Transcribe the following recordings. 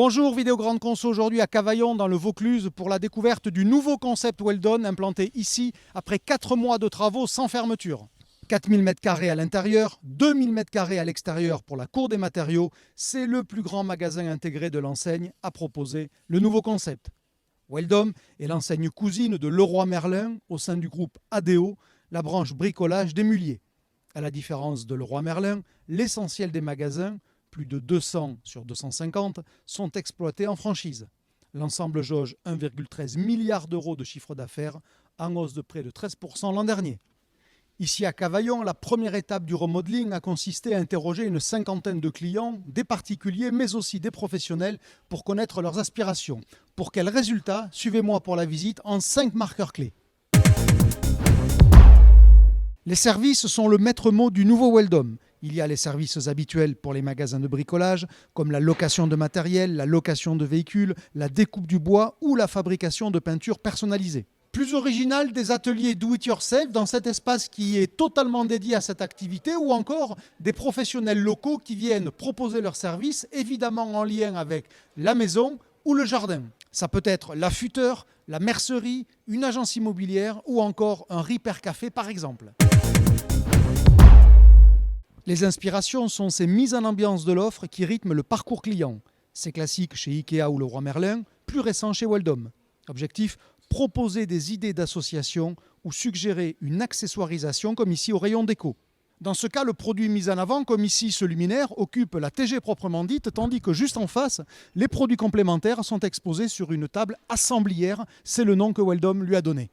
Bonjour, Vidéo Grande Conso aujourd'hui à Cavaillon dans le Vaucluse pour la découverte du nouveau concept Weldon implanté ici après 4 mois de travaux sans fermeture. 4000 m² à l'intérieur, 2000 m² à l'extérieur pour la cour des matériaux, c'est le plus grand magasin intégré de l'enseigne à proposer le nouveau concept. Weldom est l'enseigne cousine de Leroy Merlin au sein du groupe ADO, la branche bricolage des Mulliers. À la différence de Leroy Merlin, l'essentiel des magasins, plus de 200 sur 250, sont exploités en franchise. L'ensemble jauge 1,13 milliard d'euros de chiffre d'affaires, en hausse de près de 13% l'an dernier. Ici à Cavaillon, la première étape du remodeling a consisté à interroger une cinquantaine de clients, des particuliers mais aussi des professionnels pour connaître leurs aspirations. Pour quel résultat? Suivez-moi pour la visite en 5 marqueurs clés. Les services sont le maître mot du nouveau Weldom. Il y a les services habituels pour les magasins de bricolage, comme la location de matériel, la location de véhicules, la découpe du bois ou la fabrication de peintures personnalisées. Plus original, des ateliers do-it-yourself dans cet espace qui est totalement dédié à cette activité, ou encore des professionnels locaux qui viennent proposer leurs services, évidemment en lien avec la maison ou le jardin. Ça peut être l'affûteur, la mercerie, une agence immobilière ou encore un repair café par exemple. Les inspirations sont ces mises en ambiance de l'offre qui rythment le parcours client. C'est classique chez Ikea ou Leroy Merlin, plus récent chez Weldom. Objectif, proposer des idées d'association ou suggérer une accessoirisation comme ici au rayon déco. Dans ce cas, le produit mis en avant, comme ici ce luminaire, occupe la TG proprement dite, tandis que juste en face, les produits complémentaires sont exposés sur une table assemblière. C'est le nom que Weldom lui a donné.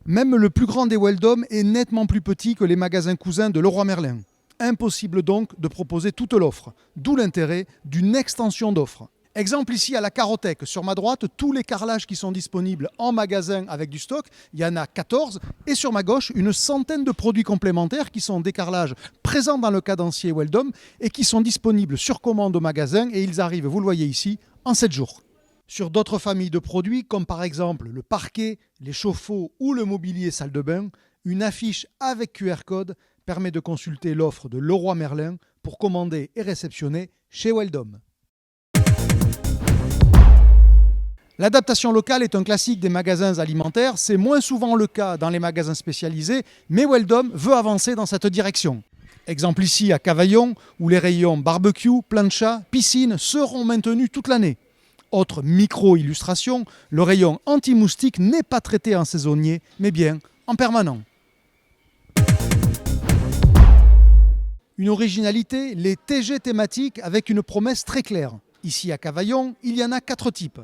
Même le plus grand des Weldom est nettement plus petit que les magasins cousins de Leroy Merlin. Impossible donc de proposer toute l'offre, d'où l'intérêt d'une extension d'offres. Exemple ici à la Carothèque, sur ma droite, tous les carrelages qui sont disponibles en magasin avec du stock, il y en a 14, et sur ma gauche, une centaine de produits complémentaires qui sont des carrelages présents dans le cadencier Weldom et qui sont disponibles sur commande au magasin et ils arrivent, vous le voyez ici, en 7 jours. Sur d'autres familles de produits, comme par exemple le parquet, les chauffe-eau ou le mobilier salle de bain, une affiche avec QR code permet de consulter l'offre de Leroy Merlin pour commander et réceptionner chez Weldom. L'adaptation locale est un classique des magasins alimentaires, c'est moins souvent le cas dans les magasins spécialisés, mais Weldom veut avancer dans cette direction. Exemple ici à Cavaillon, où les rayons barbecue, plancha, piscine seront maintenus toute l'année. Autre micro-illustration, le rayon anti-moustique n'est pas traité en saisonnier, mais bien en permanent. Une originalité, les TG thématiques avec une promesse très claire. Ici à Cavaillon, il y en a 4 types.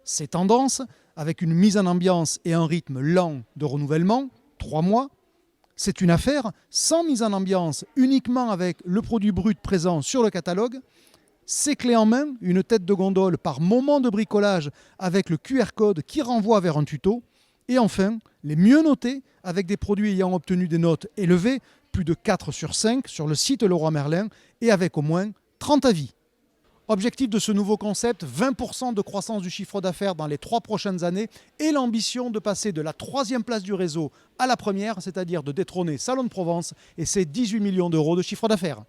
C'est tendance, avec une mise en ambiance et un rythme lent de renouvellement, 3 mois. C'est une affaire, sans mise en ambiance, uniquement avec le produit brut présent sur le catalogue. C'est clé en main, une tête de gondole par moment de bricolage avec le QR code qui renvoie vers un tuto. Et enfin, les mieux notés avec des produits ayant obtenu des notes élevées, plus de 4 sur 5 sur le site Leroy Merlin et avec au moins 30 avis. Objectif de ce nouveau concept, 20% de croissance du chiffre d'affaires dans les 3 prochaines années et l'ambition de passer de la 3e place du réseau à la première, c'est-à-dire de détrôner Salon de Provence et ses 18 millions d'euros de chiffre d'affaires.